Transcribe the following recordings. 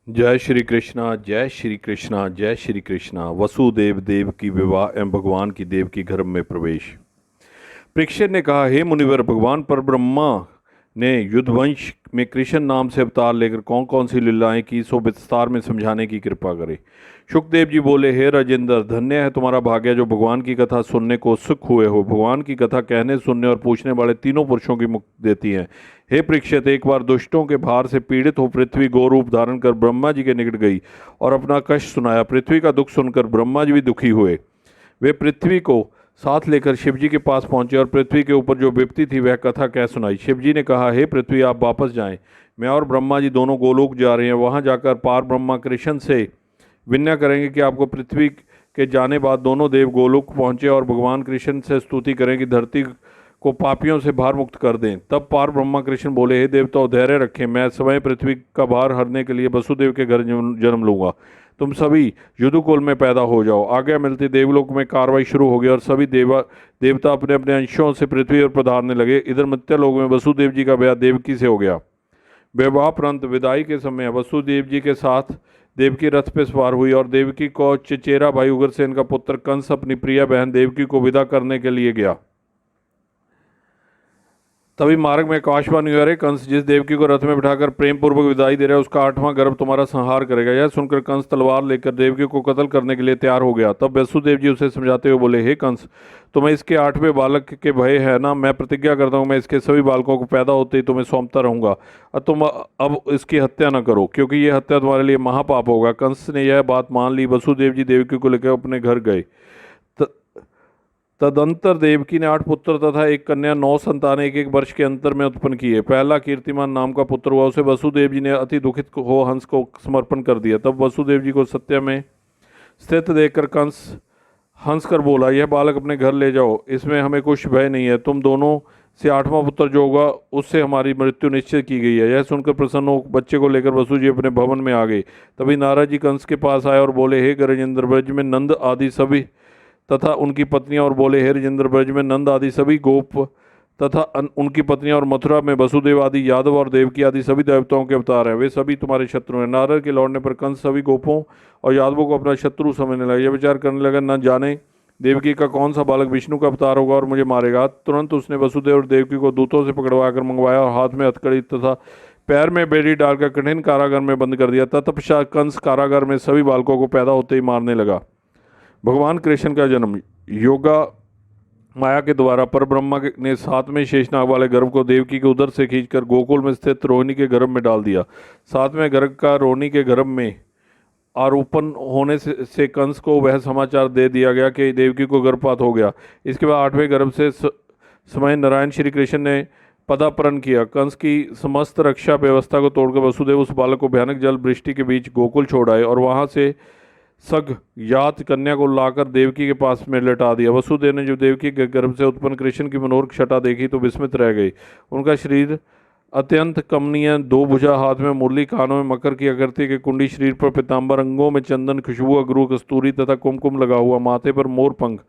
जय श्री कृष्णा, जय श्री कृष्णा, जय श्री कृष्णा। वसुदेव देव की विवाह एवं भगवान की देव की गर्भ में प्रवेश। परीक्षित ने कहा, हे मुनिवर, भगवान परब्रह्मा ने युद्धवंश में कृष्ण नाम से अवतार लेकर कौन कौन सी लीलाएं की, सो विस्तार में समझाने की कृपा करे। शुकदेव जी बोले, हे राजेंद्र, धन्य है तुम्हारा भाग्य जो भगवान की कथा सुनने को उत्सुक हुए हो। भगवान की कथा कहने, सुनने और पूछने वाले तीनों पुरुषों की मुक्ति देती हैं। हे परीक्षित, एक बार दुष्टों के भार से पीड़ित हो पृथ्वी गौ रूप धारण कर ब्रह्मा जी के निकट गई और अपना कष्ट सुनाया। पृथ्वी का दुख सुनकर ब्रह्मा जी भी दुखी हुए। वे पृथ्वी को साथ लेकर शिवजी के पास पहुंचे और पृथ्वी के ऊपर जो विपत्ति थी वह कथा कह सुनाई। शिवजी ने कहा, हे पृथ्वी, आप वापस जाएं। मैं और ब्रह्मा जी दोनों गोलोक जा रहे हैं। वहां जाकर पार ब्रह्मा कृष्ण से विनय करेंगे कि आपको पृथ्वी के जाने बाद दोनों देव गोलोक पहुंचे और भगवान कृष्ण से स्तुति करें कि धरती को पापियों से भार मुक्त कर दें। तब पार ब्रह्मा कृष्ण बोले, हे देवताओं, धैर्य रखें। मैं स्वयं पृथ्वी का भार हरने के लिए वसुदेव के घर जन्म लूंगा। तुम सभी युद्धकुल में पैदा हो जाओ। आज्ञा मिलती देवलोक में कार्रवाई शुरू हो गई और सभी देवता अपने अपने अंशों से पृथ्वी पर पधारने लगे। इधर मर्त्यलोक में वसुदेव जी का ब्याह देवकी से हो गया। विवाहपरंत विदाई के समय वसुदेव जी के साथ देवकी रथ पे सवार हुई और देवकी को चचेरा भाई उग्रसेन का पुत्र कंस अपनी प्रिय बहन देवकी को विदा करने के लिए गया। तभी मार्ग में आकाशवाणी हुई, अरे कंस, जिस देवकी को रथ में बिठाकर प्रेम पूर्वक विदाई दे रहा है उसका 8वां गर्भ तुम्हारा संहार करेगा। यह सुनकर कंस तलवार लेकर देवकी को कत्ल करने के लिए तैयार हो गया। तब वसुदेव जी उसे समझाते हुए बोले, हे कंस, तुम्हें इसके 8वें बालक के भय है ना। मैं प्रतिज्ञा करता हूँ मैं इसके सभी बालकों को पैदा होते ही तुम्हें सौंपता रहूंगा और तुम अब इसकी हत्या न करो, क्योंकि यह हत्या तुम्हारे लिए महापाप होगा। कंस ने यह बात मान ली। वसुदेव जी देवकी को लेकर अपने घर गए। तदंतर देवकी ने 8 पुत्र तथा एक कन्या 9 संतान एक एक वर्ष के अंतर में उत्पन्न किए। पहला कीर्तिमान नाम का पुत्र हुआ। उसे वसुदेव जी ने अति दुखित हो हंस को समर्पण कर दिया। तब वसुदेव जी को सत्य में स्थित देखकर कंस हंस कर बोला, यह बालक अपने घर ले जाओ, इसमें हमें कुछ भय नहीं है। तुम दोनों से 8वां पुत्र जो होगा उससे हमारी मृत्यु निश्चित की गई है। यह सुनकर प्रसन्न हो बच्चे को लेकर वसु जी अपने भवन में आ गए। तभी नारद जी कंस के पास आए और बोले, हे गजेंद्र, ब्रज में नंद आदि सभी तथा उनकी पत्नियां, और बोले, हे राजेंद्र, ब्रज में नंद आदि सभी गोप तथा उनकी पत्नियां और मथुरा में वसुदेव आदि यादव और देवकी आदि सभी देवताओं के अवतार हैं। वे सभी तुम्हारे शत्रु हैं। नारद के लौटने पर कंस सभी गोपों और यादवों को अपना शत्रु समझने लगा। यह विचार करने लगा, न जाने देवकी का कौन सा बालक विष्णु का अवतार होगा और मुझे मारेगा। तुरंत उसने वसुदेव और देवकी को दूतों से पकड़वा कर मंगवाया और हाथ में हथकड़ी तथा पैर में बेड़ी डालकर कठिन कारागार में बंद कर दिया। तत्पश्चात कंस कारागार में सभी बालकों को पैदा होते ही मारने लगा। भगवान कृष्ण का जन्म। योगा माया के द्वारा परब्रह्मा ने 7वें शेषनाग वाले गर्भ को देवकी के उदर से खींचकर गोकुल में स्थित रोहिणी के गर्भ में डाल दिया। 7वें गर्भ का रोहिणी के गर्भ में आरोपण होने से कंस को वह समाचार दे दिया गया कि देवकी को गर्भपात हो गया। इसके बाद 8वें गर्भ से समय नारायण श्री कृष्ण ने पदापरण किया। कंस की समस्त रक्षा व्यवस्था को तोड़कर वसुदेव उस बालक को भयानक जल वृष्टि के बीच गोकुल छोड़ आए और वहां से सग यात कन्या को लाकर देवकी के पास में लटा दिया। वसुदेव ने जब देवकी के गर्भ से उत्पन्न कृष्ण की मनोहर छटा देखी तो विस्मित रह गई। उनका शरीर अत्यंत कमनीय, 2 भुजा, हाथ में मुरली, कानों में मकर की आकृति के कुंडी, शरीर पर पीताम्बर, अंगों में चंदन, खुशबू, अगरू, कस्तूरी तथा कुमकुम लगा हुआ, माथे पर मोर पंख,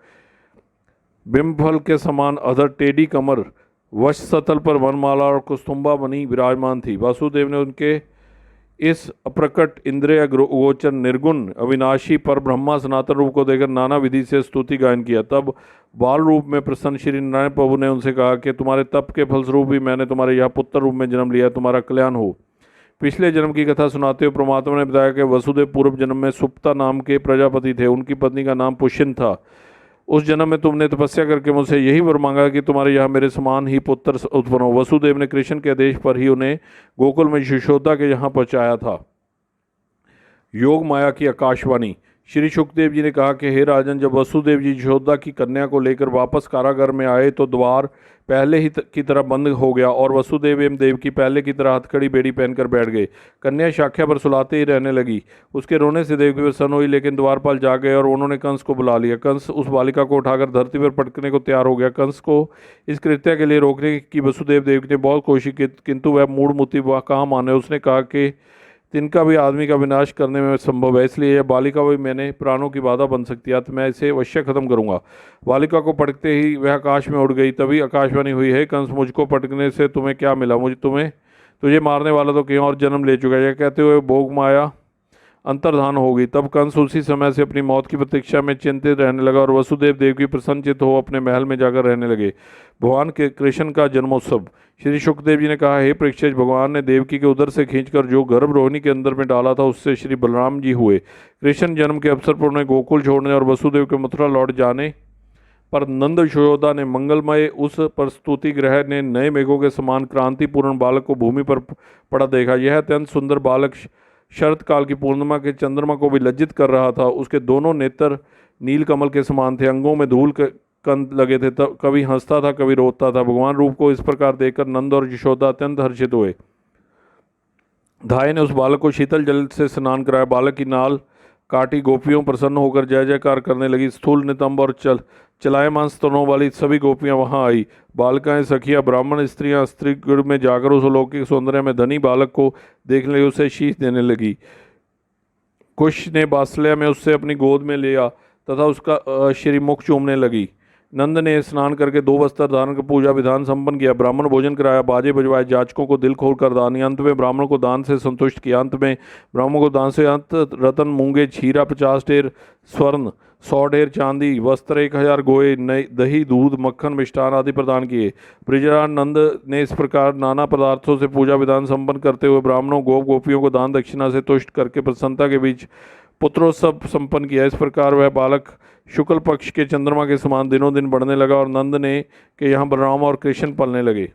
बिंबफल के समान अधर, टेढ़ी कमर, वक्ष सतल पर वनमाला और कुस्तुम्बा बनी विराजमान थी। वासुदेव ने उनके इस अप्रकट इंद्रिय गोचर निर्गुण अविनाशी पर ब्रह्मा सनातन रूप को देखकर नाना विधि से स्तुति गायन किया। तब बाल रूप में प्रसन्न श्री नारायण प्रभु ने उनसे कहा कि तुम्हारे तप के फलस्वरूप भी मैंने तुम्हारे यहाँ पुत्र रूप में जन्म लिया, तुम्हारा कल्याण हो। पिछले जन्म की कथा सुनाते हुए परमात्मा ने बताया कि वसुदेव पूर्व जन्म में सुप्ता नाम के प्रजापति थे। उनकी पत्नी का नाम पुष्यन था। उस जन्म में तुमने तपस्या करके मुझसे यही वर मांगा कि तुम्हारे यहाँ मेरे समान ही पुत्र उत्पन्न हो। वसुदेव ने कृष्ण के आदेश पर ही उन्हें गोकुल में यशोदा के यहाँ पहुँचाया था। योग माया की आकाशवाणी। श्री सुखदेव जी ने कहा कि हे राजन, जब वसुदेव जी यशोदा की कन्या को लेकर वापस कारागार में आए तो द्वार पहले ही की तरह बंद हो गया और वसुदेव एवं देवकी पहले की तरह हथकड़ी बेड़ी पहनकर बैठ गए। कन्या शाख्या पर सुलाते ही रहने लगी। उसके रोने से देवकी प्रसन्न हुई, लेकिन द्वारपाल जाग गए और उन्होंने कंस को बुला लिया। कंस उस बालिका को उठाकर धरती पर पटकने को तैयार हो गया। कंस को इस कृत्य के लिए रोकने की वसुदेव देवकी ने बहुत कोशिश की, किंतु वह मूढ़मती वह कहाँ माने। उसने कहा कि तिनका भी आदमी का विनाश करने में संभव है, इसलिए यह बालिका भी मैंने प्राणों की बाधा बन सकती है, तो मैं इसे अवश्य खत्म करूंगा। बालिका को पटकते ही वह आकाश में उड़ गई। तभी आकाशवाणी हुई, है कंस, मुझको पटकने से तुम्हें क्या मिला? मुझे तुझे मारने वाला तो कहीं और जन्म ले चुका है। यह कहते हुए भोग माया अंतर्धान होगी। तब कंस उसी समय से अपनी मौत की प्रतीक्षा में चिंतित रहने लगा और वसुदेव देवकी प्रसन्नचित्त हो अपने महल में जाकर रहने लगे। भगवान के कृष्ण का जन्मोत्सव। श्री शुकदेव जी ने कहा, हे परीक्षित, भगवान ने देवकी के उदर से खींचकर जो गर्भ रोहिणी के अंदर में डाला था उससे श्री बलराम जी हुए। कृष्ण जन्म के अवसर पर उन्हें गोकुल छोड़ने और वसुदेव के मथुरा लौट जाने पर नंद यशोदा ने मंगलमय उस प्रस्तुति ग्रह ने नए मेघों के समान क्रांतिपूर्ण बालक को भूमि पर पड़ा देखा। यह अत्यंत सुंदर बालक शरत काल की पूर्णिमा के चंद्रमा को भी लज्जित कर रहा था। उसके दोनों नेत्र नीलकमल के समान थे, अंगों में धूल कंद लगे थे, तब कभी हंसता था कभी रोता था। भगवान रूप को इस प्रकार देखकर नंद और यशोदा अत्यंत हर्षित हुए। धाय ने उस बालक को शीतल जल से स्नान कराया। बालक की नाल काटी गोपियों प्रसन्न होकर जय जयकार करने लगी। स्थूल नितंब और चलायमान स्तनों वाली सभी गोपियां वहां आई। बालिकाएं, सखियां, ब्राह्मण स्त्रियां स्त्रीगृह में जाकर उस अलौकिक सौंदर्य में धनी बालक को देखने लगी, उसे शीश देने लगी। कुश ने बात्सल्य में उससे अपनी गोद में लिया तथा उसका श्रीमुख चूमने लगी। नंद ने स्नान करके 2 वस्त्र धारण कर पूजा विधान संपन्न किया। ब्राह्मण भोजन कराया, बाजे बजवाए, जाचकों को दिल खोल कर दान। अंत में ब्राह्मण को दान से संतुष्ट किया। अंत में ब्राह्मण को दान से अंत रतन, मूंगे, छीरा 50 ढेर स्वर्ण, 100 ढेर चांदी, वस्त्र 1000 गोए, दही, दूध, मक्खन, मिष्ठान आदि प्रदान किए। ब्रिजराज नंद ने इस प्रकार नाना पदार्थों से पूजा विधान संपन्न करते हुए ब्राह्मणों गोपियों को दान दक्षिणा से तुष्ट करके प्रसन्नता के बीच पुत्रोत्सव संपन्न किया। इस प्रकार वह बालक शुक्ल पक्ष के चंद्रमा के समान दिनों दिन बढ़ने लगा और नंद ने के यहाँ बलराम और कृष्ण पलने लगे।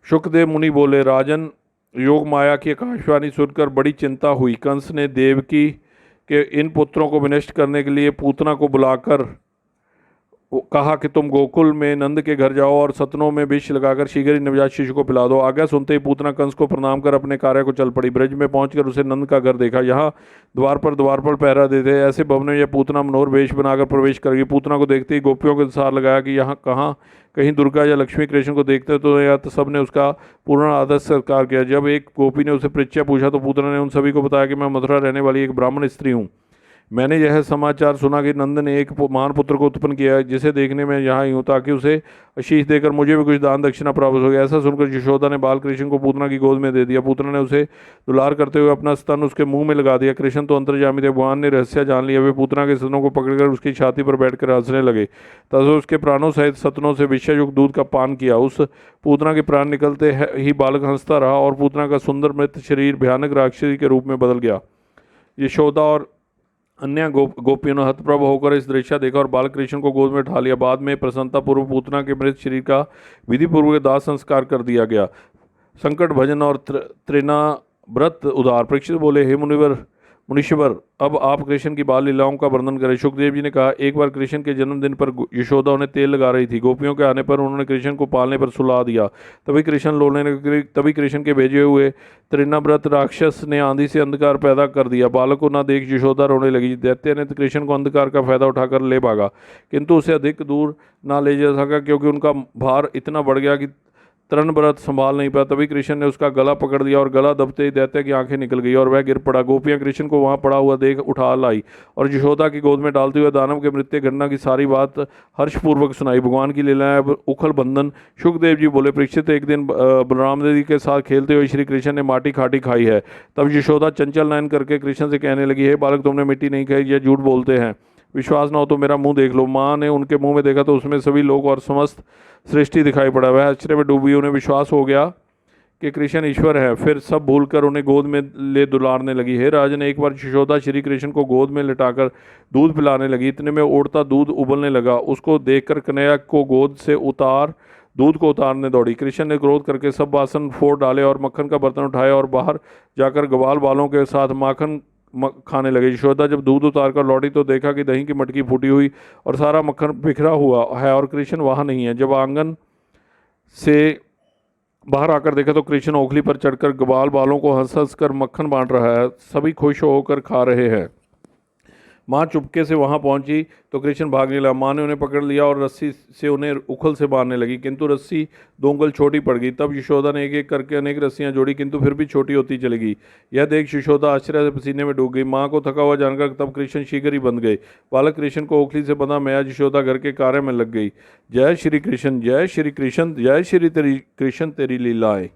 शुकदेव मुनि बोले, राजन, योग माया की आकाशवाणी सुनकर बड़ी चिंता हुई। कंस ने देवकी के इन पुत्रों को विनष्ट करने के लिए पूतना को बुलाकर कहा कि तुम गोकुल में नंद के घर जाओ और सतनों में विष लगाकर शीघ्र ही नवजात शिशु को पिला दो। आज्ञा सुनते ही पूतना कंस को प्रणाम कर अपने कार्य को चल पड़ी। ब्रज में पहुंचकर उसे नंद का घर देखा। यहाँ द्वार पर पहरा देते ऐसे भवन में यह पूतना मनोहर वेश बनाकर प्रवेश कर गई। पूतना को देखते ही गोपियों के अनुसार लगाया कि यहाँ कहीं दुर्गा या लक्ष्मी कृष्ण को देखते तो या तो सब ने उसका पूर्ण आदर सत्कार किया। जब एक गोपी ने उसे परिचय पूछा तो पूतना ने उन सभी को बताया कि मैं मथुरा रहने वाली एक ब्राह्मण स्त्री हूँ। मैंने यह समाचार सुना कि नंद ने एक महान पुत्र को उत्पन्न किया है, जिसे देखने में यहाँ ही हूँ ताकि उसे आशीष देकर मुझे भी कुछ दान दक्षिणा प्राप्त हो गया। ऐसा सुनकर यशोदा ने बाल कृष्ण को पूतना की गोद में दे दिया। पूतना ने उसे दुलार करते हुए अपना स्तन उसके मुंह में लगा दिया। कृष्ण तो अंतर्यामी थे, भगवान ने रहस्य जान लिया। वे पूतना के स्तनों को पकड़कर उसकी छाती पर बैठकर हंसने लगे तथा उसके प्राणों सहित सतनों से विषयुक्त दूध का पान किया। उस पूतना के प्राण निकलते ही बालक हंसता रहा और पूतना का सुंदर मृत शरीर भयानक राक्षसी के रूप में बदल गया। यशोदा और अन्य गोपियों ने हतप्रभ होकर इस दृश्य देखा और बालकृष्ण को गोद में उठा लिया। बाद में प्रसन्नता पूर्व पूतना के मृत शरीर का विधि पूर्वक दाह संस्कार कर दिया गया। संकट भजन और त्रिना व्रत उदार। परीक्षित बोले, हे मुनीश्वर, अब आप कृष्ण की बाल लीलाओं का वर्णन करें। सुखदेव जी ने कहा, एक बार कृष्ण के जन्मदिन पर यशोदा उन्हें तेल लगा रही थी। गोपियों के आने पर उन्होंने कृष्ण को पालने पर सुला दिया। तभी कृष्ण के भेजे हुए त्रिनाव्रत राक्षस ने आंधी से अंधकार पैदा कर दिया। बालक को न देख यशोदा रोने लगी। दैत्य ने कृष्ण को अंधकार का फायदा उठाकर ले भागा, किंतु उसे अधिक दूर ना ले जा सका क्योंकि उनका भार इतना बढ़ गया कि तरण व्रत संभाल नहीं पाया। तभी कृष्ण ने उसका गला पकड़ दिया और गला दबते ही दैत्य की आंखें निकल गई और वह गिर पड़ा। गोपियां कृष्ण को वहां पड़ा हुआ देख उठा लाई और यशोदा की गोद में डालते हुए दानव के मृत्यु घटना की सारी बात हर्षपूर्वक सुनाई। भगवान की लीलाएं उखल बंधन। सुखदेव जी बोले, परीक्षित, एक दिन बलराम देवी के साथ खेलते हुए श्री कृष्ण ने माटी खाटी खाई है। तब यशोदा चंचल नयन करके कृष्ण से कहने लगी, हे बालक, तुमने मिट्टी नहीं खाई, यह झूठ बोलते हैं। विश्वास न हो तो मेरा मुंह देख लो। माँ ने उनके मुंह में देखा तो उसमें सभी लोग और समस्त सृष्टि दिखाई पड़ा। वह आश्चर्य में डूबी। उन्हें विश्वास हो गया कि कृष्ण ईश्वर है। फिर सब भूलकर उन्हें गोद में ले दुलारने लगी। हे राजन, एक बार यशोदा श्री कृष्ण को गोद में लिटाकर दूध पिलाने लगी। इतने में उड़ता दूध उबलने लगा। उसको देखकर कन्हैया को गोद से दूध को उतारने दौड़ी। कृष्ण ने क्रोध करके सब बासन फोड़ डाले और मक्खन का बर्तन उठाया और बाहर जाकर ग्वाल बालों के साथ माखन खाने लगे। यशोदा जब दूध उतार कर लौटी तो देखा कि दही की मटकी फूटी हुई और सारा मक्खन बिखरा हुआ है और कृष्ण वहाँ नहीं है। जब आंगन से बाहर आकर देखा तो कृष्ण ओखली पर चढ़कर ग्वाल बालों को हंस हंस कर मक्खन बांट रहा है। सभी खुश होकर खा रहे हैं। माँ चुपके से वहाँ पहुँची तो कृष्ण भागने लगा। माँ ने उन्हें पकड़ लिया और रस्सी से उन्हें उखल से बांधने लगी, किंतु रस्सी 2 उंगल छोटी पड़ गई। तब यशोदा ने एक एक करके अनेक रस्सियाँ जोड़ी, किंतु फिर भी छोटी होती चली गई। यह देख यशोदा आश्चर्य से पसीने में डूब गई। माँ को थका हुआ जानकर तब कृष्ण शीघ्र ही बंध गए। बालक कृष्ण को ओखली से बंधा मैया यशोदा घर के कार्य में लग गई। जय श्री कृष्ण, जय श्री कृष्ण, जय श्री कृष्ण तेरी लीलाएं।